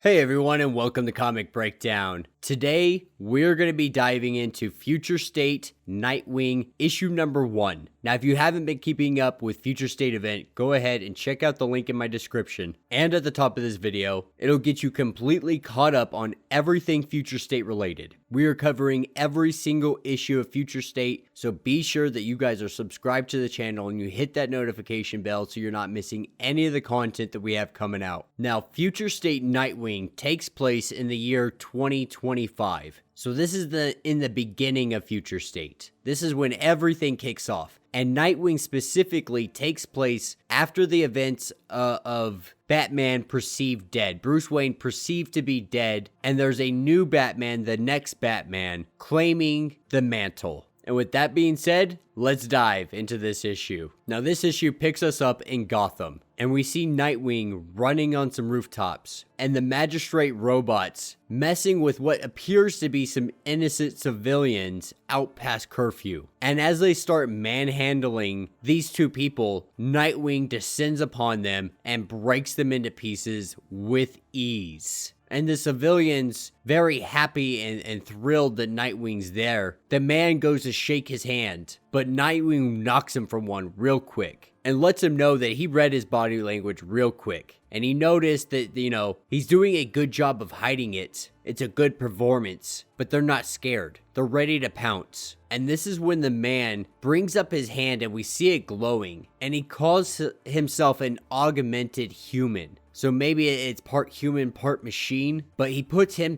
Hey everyone, and welcome to Comic Breakdown. Today, we're going to be diving into Future State Nightwing issue number 1. Now, if you haven't been keeping up with Future State event, go ahead and check out the link in my description and at the top of this video. It'll get you completely caught up on everything Future State related. We are covering every single issue of Future State, so be sure that you guys are subscribed to the channel and you hit that notification bell so you're not missing any of the content that we have coming out. Now, Future State Nightwing takes place in the year 2025. So this is in the beginning of Future State. This is when everything kicks off. And Nightwing specifically takes place after the events of Batman perceived dead. Bruce Wayne perceived to be dead, and there's a new Batman, the next Batman, claiming the mantle. And with that being said, let's dive into this issue. Now, this issue picks us up in Gotham, and we see Nightwing running on some rooftops, and the Magistrate robots messing with what appears to be some innocent civilians out past curfew. And as they start manhandling these two people, Nightwing descends upon them and breaks them into pieces with ease. And the civilians, very happy and thrilled that Nightwing's there, the man goes to shake his hand, but Nightwing knocks him from one real quick and lets him know that he read his body language real quick. And he noticed that, he's doing a good job of hiding it. It's a good performance, but they're not scared. They're ready to pounce. And this is when the man brings up his hand and we see it glowing, and he calls himself an augmented human. So maybe it's part human, part machine, but he puts him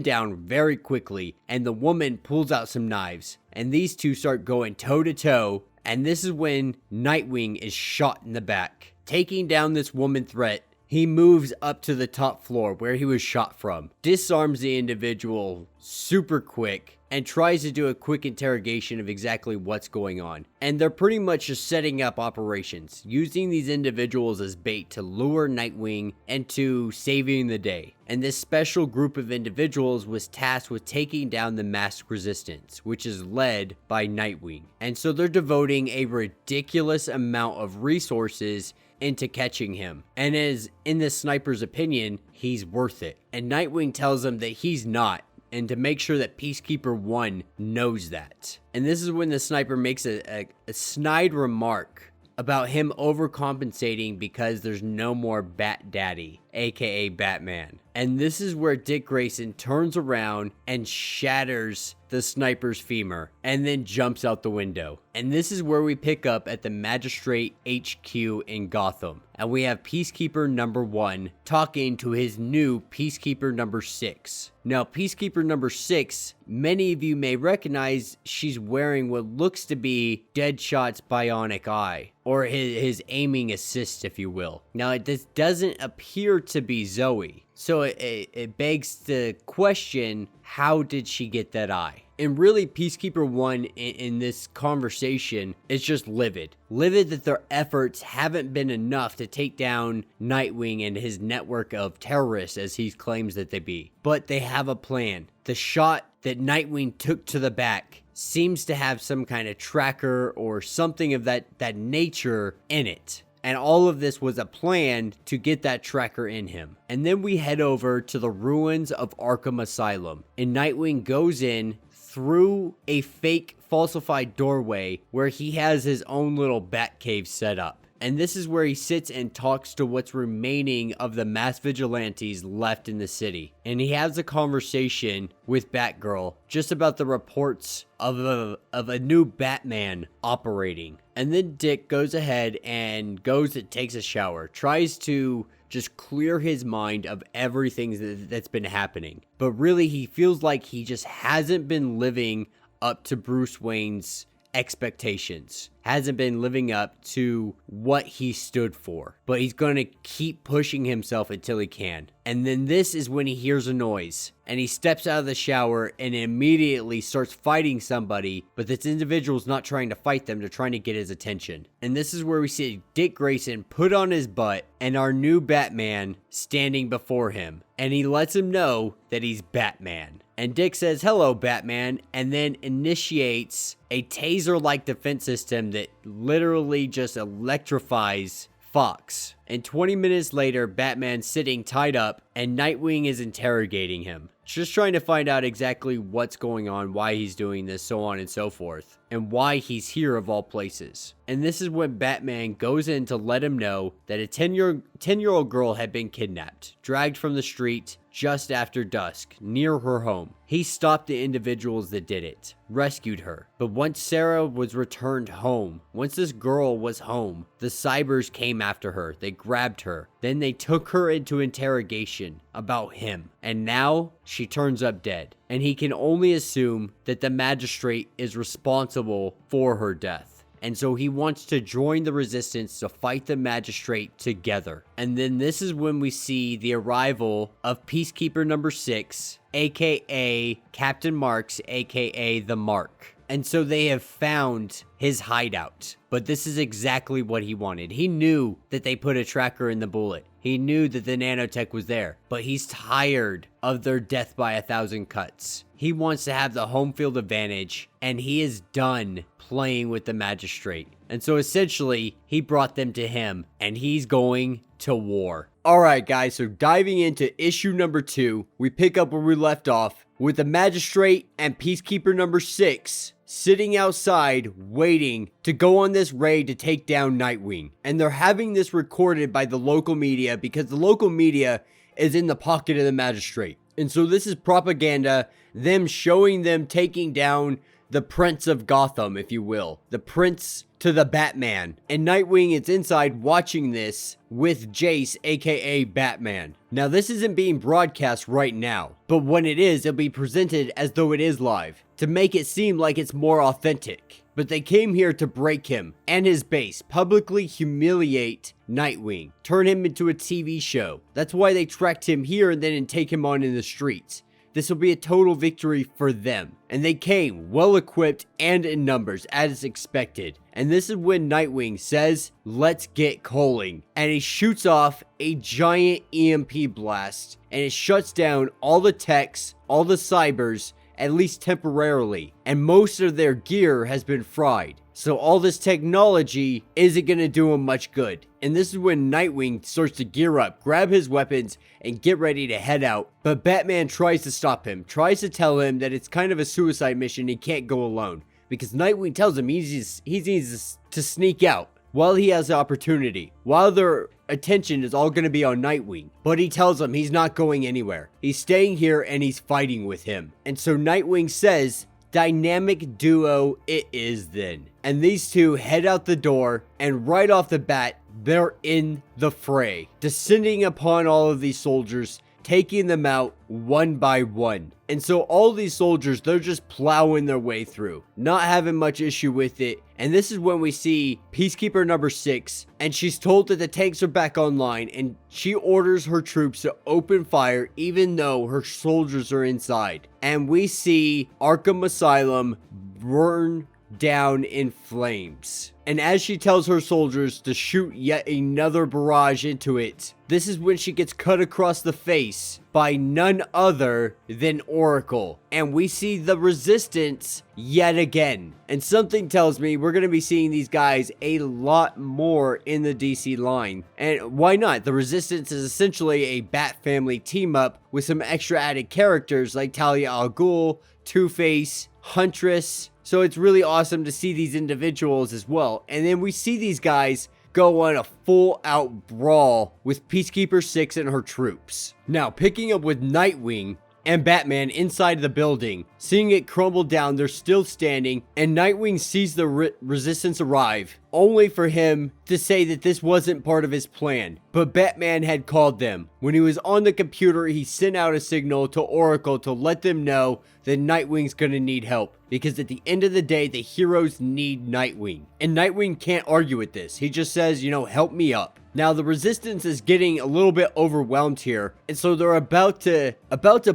down very quickly, and the woman pulls out some knives, and these two start going toe to toe, and this is when Nightwing is shot in the back. Taking down this woman threat, he moves up to the top floor where he was shot from, disarms the individual super quick, and tries to do a quick interrogation of exactly what's going on. And they're pretty much just setting up operations, using these individuals as bait to lure Nightwing into saving the day. And this special group of individuals was tasked with taking down the masked resistance, which is led by Nightwing. And so they're devoting a ridiculous amount of resources into catching him. And as in the sniper's opinion, he's worth it. And Nightwing tells him that he's not, and to make sure that Peacekeeper 1 knows that. And this is when the sniper makes a snide remark about him overcompensating because there's no more Bat Daddy, aka Batman. And this is where Dick Grayson turns around and shatters the sniper's femur and then jumps out the window. And this is where we pick up at the Magistrate HQ in Gotham. And we have Peacekeeper number 1 talking to his new Peacekeeper number 6. Now, Peacekeeper number 6, many of you may recognize she's wearing what looks to be Deadshot's bionic eye, or his aiming assist, if you will. Now, this doesn't appear to be Zoe, so it begs the question, how did she get that eye? And really, Peacekeeper 1 in this conversation is just livid. Livid that their efforts haven't been enough to take down Nightwing and his network of terrorists, as he claims that they be. But they have a plan. The shot that Nightwing took to the back seems to have some kind of tracker or something of that nature in it. And all of this was a plan to get that tracker in him. And then we head over to the ruins of Arkham Asylum. And Nightwing goes in through a fake falsified doorway where he has his own little bat cave set up. And this is where he sits and talks to what's remaining of the mass vigilantes left in the city. And he has a conversation with Batgirl just about the reports of a new Batman operating. And then Dick goes ahead and takes a shower, tries to just clear his mind of everything that's been happening. But really, he feels like he just hasn't been living up to Bruce Wayne's expectations, hasn't been living up to what he stood for, but he's going to keep pushing himself until he can. And then this is when he hears a noise, and he steps out of the shower and immediately starts fighting somebody, but this individual's not trying to fight them, they're trying to get his attention. And this is where we see Dick Grayson put on his butt and our new Batman standing before him, and he lets him know that he's Batman. And Dick says, "Hello, Batman," and then initiates a taser-like defense system that literally just electrifies Fox. And 20 minutes later, Batman's sitting tied up and Nightwing is interrogating him. Just trying to find out exactly what's going on, why he's doing this, so on and so forth, and why he's here of all places. And this is when Batman goes in to let him know that a 10-year-old girl had been kidnapped, dragged from the street just after dusk, near her home. He stopped the individuals that did it, rescued her. But once Sarah was returned home, once this girl was home, the Cybers came after her. They grabbed her. Then they took her into interrogation about him. And now she turns up dead. And he can only assume that the Magistrate is responsible for her death. And so he wants to join the resistance to fight the Magistrate together. And then this is when we see the arrival of Peacekeeper number 6, aka Captain Marks, aka the Mark. And so they have found his hideout. But this is exactly what he wanted. He knew that they put a tracker in the bullet. He knew that the nanotech was there. But he's tired of their death by 1,000 cuts. He wants to have the home field advantage. And he is done playing with the Magistrate. And so essentially, he brought them to him. And he's going to war. Alright guys, so diving into issue number 2, we pick up where we left off with the Magistrate and Peacekeeper number 6 sitting outside waiting to go on this raid to take down Nightwing. And they're having this recorded by the local media because the local media is in the pocket of the Magistrate. And so this is propaganda, them showing them taking down the Prince of Gotham, if you will. The Prince to the Batman. And Nightwing is inside watching this with Jace, aka Batman. Now this isn't being broadcast right now, but when it is, it'll be presented as though it is live, to make it seem like it's more authentic. But they came here to break him and his base, publicly humiliate Nightwing, turn him into a TV show. That's why they tracked him here and then take him on in the streets. This will be a total victory for them. And they came well equipped and in numbers as expected. And this is when Nightwing says, "Let's get coaling." And he shoots off a giant EMP blast. And it shuts down all the techs, all the cybers, at least temporarily. And most of their gear has been fried. So all this technology isn't going to do him much good. And this is when Nightwing starts to gear up, grab his weapons, and get ready to head out. But Batman tries to stop him, tries to tell him that it's kind of a suicide mission, he can't go alone. Because Nightwing tells him he needs to sneak out while he has the opportunity, while their attention is all going to be on Nightwing. But he tells him he's not going anywhere. He's staying here and he's fighting with him. And so Nightwing says, "Dynamic duo it is then." And these two head out the door, and right off the bat, they're in the fray, descending upon all of these soldiers, taking them out one by one. And so all these soldiers, they're just plowing their way through, not having much issue with it. And this is when we see Peacekeeper number 6, and she's told that the tanks are back online, and she orders her troops to open fire even though her soldiers are inside. And we see Arkham Asylum burn down in flames. And as she tells her soldiers to shoot yet another barrage into it, this is when she gets cut across the face by none other than Oracle. And we see the resistance yet again. And something tells me we're going to be seeing these guys a lot more in the DC line. And why not? The resistance is essentially a Bat family team up with some extra added characters like Talia al Ghul, Two-Face, Huntress. So it's really awesome to see these individuals as well. And then we see these guys go on a full-out brawl with Peacekeeper 6 and her troops. Now, picking up with Nightwing and Batman inside the building, seeing it crumble down, they're still standing, and Nightwing sees the resistance arrive, only for him to say that this wasn't part of his plan. But Batman had called them. When he was on the computer, he sent out a signal to Oracle to let them know that Nightwing's gonna need help. Because at the end of the day, the heroes need Nightwing. And Nightwing can't argue with this. He just says, help me up. Now, the resistance is getting a little bit overwhelmed here. And so they're about to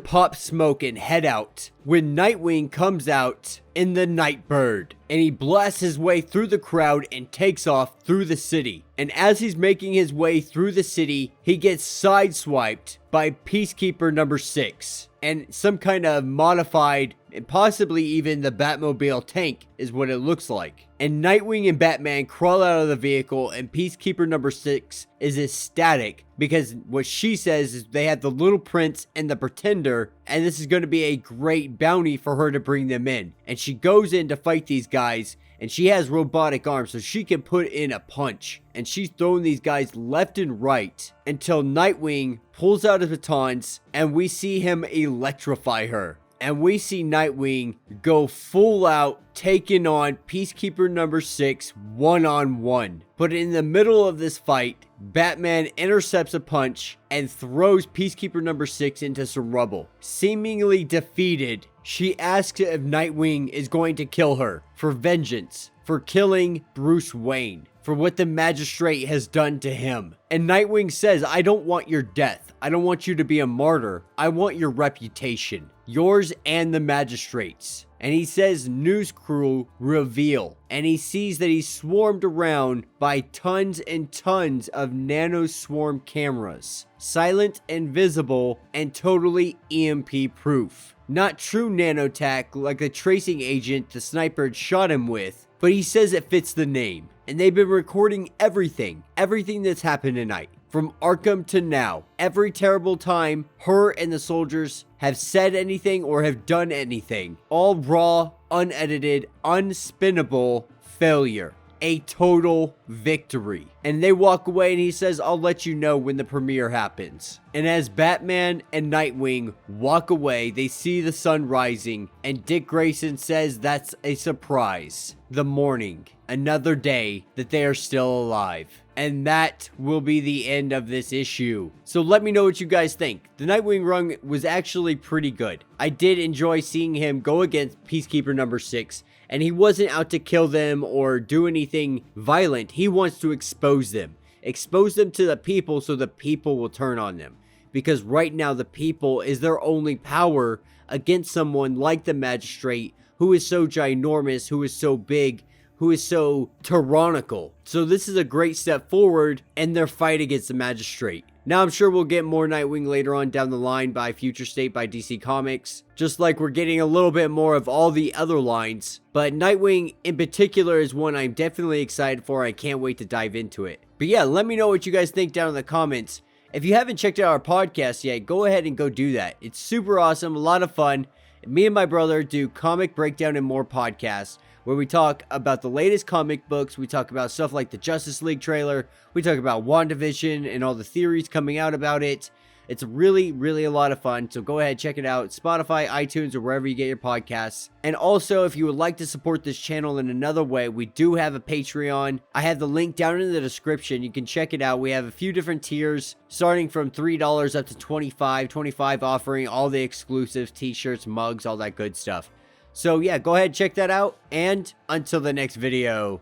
pop smoke and head out. when Nightwing comes out in the Nightbird, and he blasts his way through the crowd and takes off through the city. And as he's making his way through the city, he gets sideswiped by Peacekeeper number 6. And some kind of modified, and possibly even the Batmobile tank is what it looks like. And Nightwing and Batman crawl out of the vehicle, and Peacekeeper number 6 is ecstatic because what she says is they have the Little Prince and the Pretender, and this is going to be a great bounty for her to bring them in. And she goes in to fight these guys, and she has robotic arms so she can put in a punch. And she's throwing these guys left and right until Nightwing pulls out his batons and we see him electrify her. And we see Nightwing go full out, taking on Peacekeeper number 6 one-on-one. But in the middle of this fight, Batman intercepts a punch and throws Peacekeeper number 6 into some rubble. Seemingly defeated, she asks if Nightwing is going to kill her for vengeance, for killing Bruce Wayne, for what the Magistrate has done to him. And Nightwing says, I don't want your death. I don't want you to be a martyr. I want your reputation. Yours and the Magistrate's. And he says, news crew reveal. And he sees that he's swarmed around by tons and tons of nano swarm cameras. Silent, invisible, and totally EMP proof. Not true nanotech like the tracing agent the sniper had shot him with, but he says it fits the name. And they've been recording everything that's happened tonight. From Arkham to now, every terrible time her and the soldiers have said anything or have done anything. All raw, unedited, unspinnable failure. A total victory. And they walk away and he says, I'll let you know when the premiere happens. And as Batman and Nightwing walk away, they see the sun rising and Dick Grayson says that's a surprise. The morning. Another day that they are still alive. And that will be the end of this issue. So let me know what you guys think. The Nightwing run was actually pretty good. I did enjoy seeing him go against Peacekeeper number 6. And he wasn't out to kill them or do anything violent. He wants to expose them. Expose them to the people so the people will turn on them. Because right now the people is their only power against someone like the Magistrate, who is so ginormous, who is so big, who is so tyrannical. So this is a great step forward in their fight against the Magistrate. Now I'm sure we'll get more Nightwing later on down the line by Future State by DC Comics. Just like we're getting a little bit more of all the other lines. But Nightwing in particular is one I'm definitely excited for. I can't wait to dive into it. But yeah, let me know what you guys think down in the comments. If you haven't checked out our podcast yet, go ahead and go do that. It's super awesome, a lot of fun. Me and my brother do Comic Breakdown and More podcasts, where we talk about the latest comic books. We talk about stuff like the Justice League trailer. We talk about WandaVision and all the theories coming out about it. It's really, really a lot of fun. So go ahead, check it out. Spotify, iTunes, or wherever you get your podcasts. And also, if you would like to support this channel in another way, we do have a Patreon. I have the link down in the description. You can check it out. We have a few different tiers, starting from $3 up to $25 offering all the exclusives, t-shirts, mugs, all that good stuff. So yeah, go ahead, check that out. And until the next video.